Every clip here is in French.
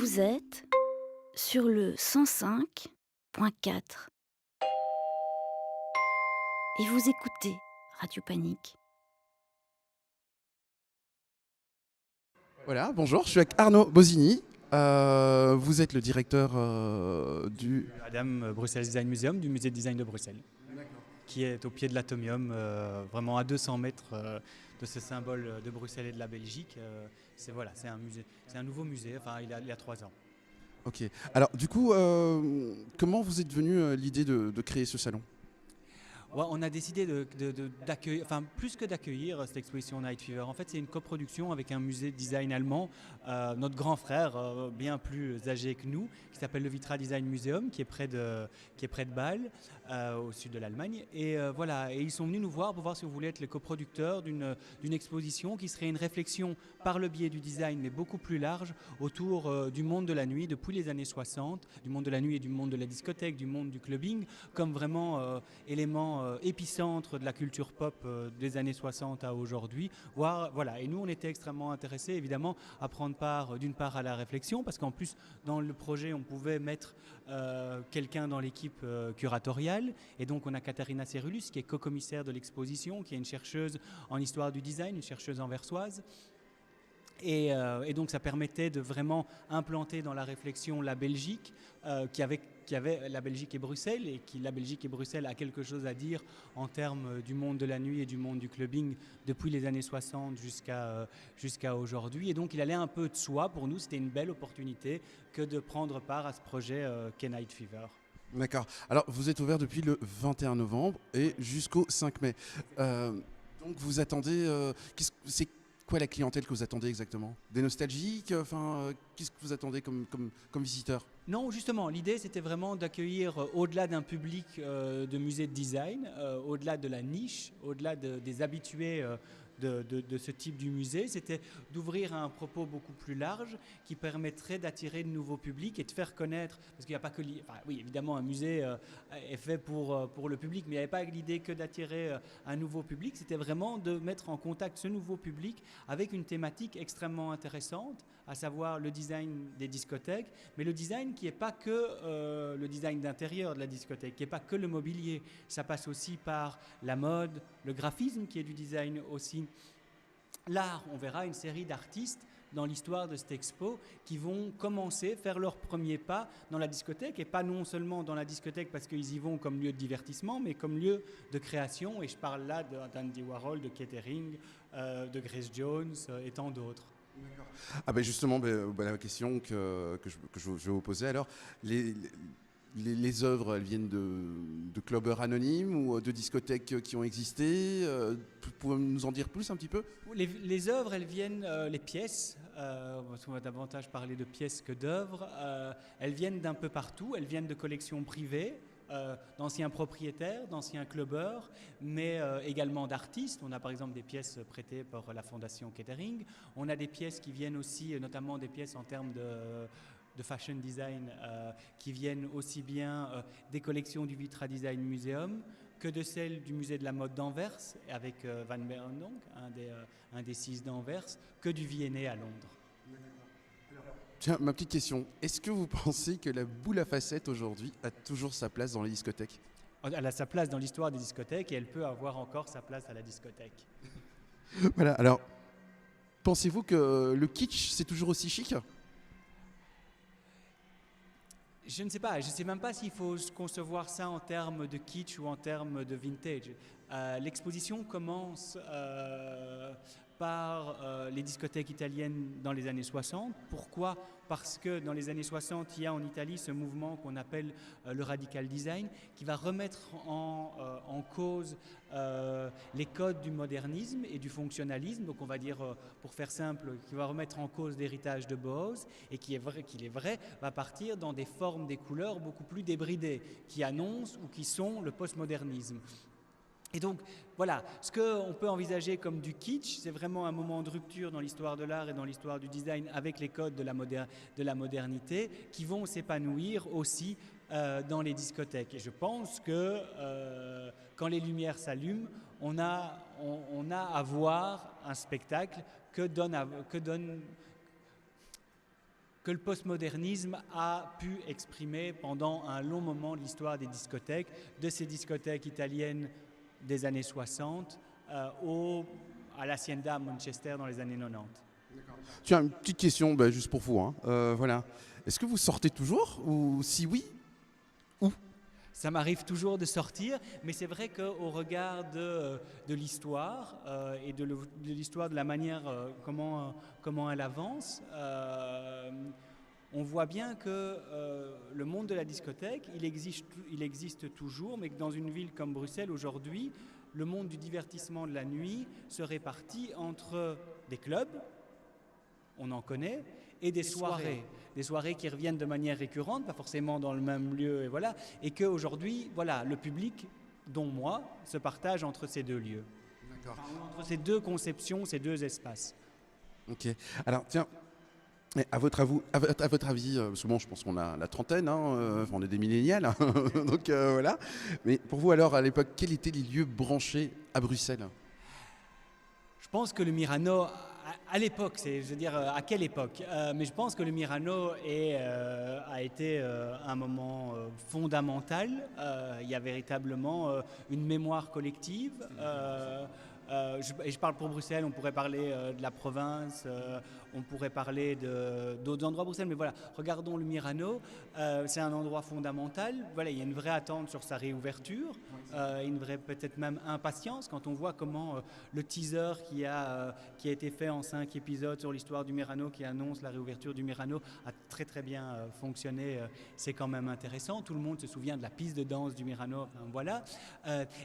Vous êtes sur le 105.4 et vous écoutez Radio Panique. Voilà, bonjour, je suis avec Arnaud Bosini. Vous êtes le directeur du... Adam Bruxelles Design Museum du musée de design de Bruxelles, qui est au pied de l'Atomium, vraiment à 200 mètres de ce symbole de Bruxelles et de la Belgique. C'est un musée, c'est un nouveau musée, enfin il y a 3 ans. Ok, alors du coup, comment vous êtes venu l'idée de créer ce salon? Ouais, on a décidé d'accueillir, enfin plus que d'accueillir cette exposition Night Fever. En fait, c'est une coproduction avec un musée de design allemand, notre grand frère, bien plus âgé que nous, qui s'appelle le Vitra Design Museum, qui est près de Bâle, au sud de l'Allemagne. Et voilà, et ils sont venus nous voir pour voir si on voulait être les coproducteurs d'une exposition qui serait une réflexion par le biais du design, mais beaucoup plus large, autour du monde de la nuit depuis les années 60, du monde de la nuit et du monde de la discothèque, du monde du clubbing, comme vraiment élément épicentre de la culture pop des années 60 à aujourd'hui. Voilà. Et nous, on était extrêmement intéressés, évidemment, à prendre part, d'une part, à la réflexion, parce qu'en plus, dans le projet, on pouvait mettre quelqu'un dans l'équipe curatoriale. Et donc, on a Katharina Cerulus, qui est co-commissaire de l'exposition, qui est une chercheuse en histoire du design, une chercheuse anversoise. Et donc ça permettait de vraiment implanter dans la réflexion la Belgique, qui avait la Belgique et Bruxelles, et la Belgique et Bruxelles a quelque chose à dire en termes du monde de la nuit et du monde du clubbing depuis les années 60 jusqu'à aujourd'hui. Et donc il allait un peu de soi, pour nous c'était une belle opportunité que de prendre part à ce projet qu'est Night Fever. D'accord, alors vous êtes ouvert depuis le 21 novembre et jusqu'au 5 mai. Donc vous attendez... c'est quoi la clientèle que vous attendez exactement? Des nostalgiques? Qu'est-ce que vous attendez comme visiteurs? Non, justement, l'idée c'était vraiment d'accueillir au-delà d'un public de musée de design, au-delà de la niche, au-delà des habitués de ce type du musée, c'était d'ouvrir à un propos beaucoup plus large qui permettrait d'attirer de nouveaux publics et de faire connaître, parce qu'il n'y a pas que... oui, évidemment, un musée est fait pour le public, mais il n'y avait pas l'idée que d'attirer un nouveau public, c'était vraiment de mettre en contact ce nouveau public avec une thématique extrêmement intéressante, à savoir le design des discothèques, mais le design qui n'est pas que le design d'intérieur de la discothèque, qui n'est pas que le mobilier. Ça passe aussi par la mode, le graphisme qui est du design aussi. L'art, on verra une série d'artistes dans l'histoire de cette expo qui vont commencer, faire leurs premiers pas dans la discothèque, et pas non seulement dans la discothèque parce qu'ils y vont comme lieu de divertissement, mais comme lieu de création. Et je parle là d'Andy Warhol, de Kettering, de Grace Jones et tant d'autres. Ah ben justement, la question que je vais vous poser alors, les œuvres, elles viennent de clubbers anonymes ou de discothèques qui ont existé? Vous pouvez nous en dire plus un petit peu? Les œuvres, elles viennent, les pièces, parce qu'on va davantage parler de pièces que d'œuvres, elles viennent d'un peu partout, elles viennent de collections privées, d'anciens propriétaires, d'anciens clubbers, mais également d'artistes. On a par exemple des pièces prêtées par la fondation Kettering. On a des pièces qui viennent aussi, notamment des pièces en termes de fashion design, qui viennent aussi bien des collections du Vitra Design Museum que de celles du musée de la mode d'Anvers, avec Van Beeren, donc, un des 6 d'Anvers, que du V&A à Londres. Tiens, ma petite question, est-ce que vous pensez que la boule à facettes aujourd'hui a toujours sa place dans les discothèques? Elle a sa place dans l'histoire des discothèques et elle peut avoir encore sa place à la discothèque. Voilà, alors, pensez-vous que le kitsch, c'est toujours aussi chic? Je ne sais pas, je ne sais même pas s'il faut concevoir ça en termes de kitsch ou en termes de vintage. L'exposition commence par les discothèques italiennes dans les années 60. Pourquoi? Parce que dans les années 60, il y a en Italie ce mouvement qu'on appelle le radical design, qui va remettre en cause les codes du modernisme et du fonctionnalisme. Donc on va dire, pour faire simple, qui va remettre en cause l'héritage de Bauhaus et qu'il est vrai, va partir dans des formes, des couleurs beaucoup plus débridées, qui annoncent ou qui sont le postmodernisme. Et donc, voilà, ce qu'on peut envisager comme du kitsch, c'est vraiment un moment de rupture dans l'histoire de l'art et dans l'histoire du design avec les codes de la modernité qui vont s'épanouir aussi dans les discothèques. Et je pense que quand les lumières s'allument, on a à voir un spectacle que donne que le postmodernisme a pu exprimer pendant un long moment de l'histoire des discothèques, de ces discothèques italiennes des années 60 à l'Hacienda à Manchester dans les années 90. Tiens, une petite question, juste pour vous, hein. Voilà. Est-ce que vous sortez toujours ou si oui, où? Ça m'arrive toujours de sortir, mais c'est vrai qu'au regard de l'histoire et de l'histoire de la manière comment elle avance, on voit bien que le monde de la discothèque, il existe toujours, mais que dans une ville comme Bruxelles aujourd'hui, le monde du divertissement de la nuit se répartit entre des clubs, on en connaît, et des soirées. Des soirées qui reviennent de manière récurrente, pas forcément dans le même lieu, et voilà. Et qu'aujourd'hui, voilà, le public, dont moi, se partage entre ces deux lieux. D'accord. Enfin, entre ces deux conceptions, ces deux espaces. Ok. Alors, tiens, à votre avis, parce que bon, je pense qu'on a la trentaine, hein, on est des millénials, hein, donc voilà. Mais pour vous, alors, à l'époque, quels étaient les lieux branchés à Bruxelles? Je pense que le Myrano, à l'époque, je veux dire, à quelle époque mais je pense que le Myrano a été un moment fondamental. Il y a véritablement une mémoire collective. Et je parle pour Bruxelles, on pourrait parler de la province, on pourrait parler d'autres endroits à Bruxelles, mais voilà, regardons le Myrano, c'est un endroit fondamental. Voilà, il y a une vraie attente sur sa réouverture, une vraie peut-être même impatience quand on voit comment le teaser qui a été fait en 5 épisodes sur l'histoire du Myrano, qui annonce la réouverture du Myrano, a très très bien fonctionné. C'est quand même intéressant. Tout le monde se souvient de la piste de danse du Myrano. Enfin, voilà.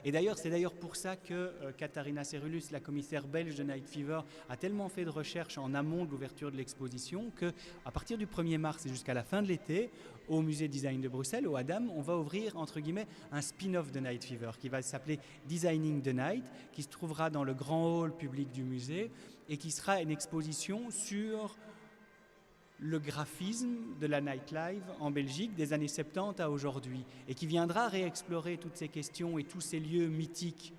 Et d'ailleurs, c'est d'ailleurs pour ça que Katharina Cerulus, la commissaire belge de Night Fever, a tellement fait de recherches en amont de l'ouverture de l'exposition qu'à partir du 1er mars et jusqu'à la fin de l'été, au musée Design de Bruxelles, au Adam, on va ouvrir entre guillemets un spin-off de Night Fever qui va s'appeler Designing the Night, qui se trouvera dans le grand hall public du musée et qui sera une exposition sur le graphisme de la nightlife en Belgique des années 70 à aujourd'hui et qui viendra réexplorer toutes ces questions et tous ces lieux mythiques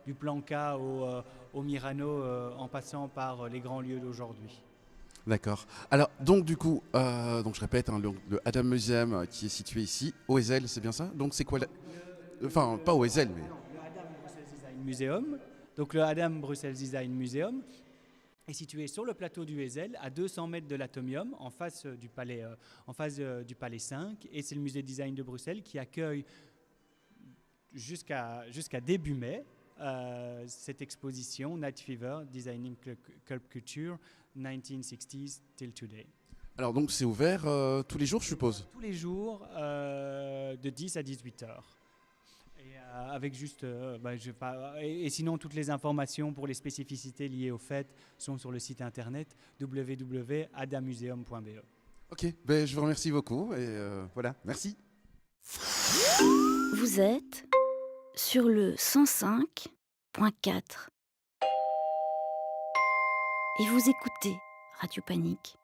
du Planca au Myrano en passant par les grands lieux d'aujourd'hui. D'accord. Alors, donc du coup, donc je répète, hein, le Adam Museum qui est situé ici, au Ezel, c'est bien ça? Donc c'est quoi Enfin, pas au Ezel, mais... Le Adam Brussels Design Museum. Donc le Adam Brussels Design Museum est situé sur le plateau du Ezel, à 200 mètres de l'Atomium, en face du palais 5. Et c'est le musée de design de Bruxelles qui accueille jusqu'à début mai cette exposition Night Fever, Designing Club Culture, 1960s till today. Alors donc c'est ouvert tous les jours, je suppose? Tous les jours, de 10 à 18 heures. Et avec juste, et sinon toutes les informations pour les spécificités liées aux fêtes sont sur le site internet www.adamuseum.be. Ok, je vous remercie beaucoup et voilà, merci. Vous êtes sur le 105.4 et vous écoutez Radio Panique.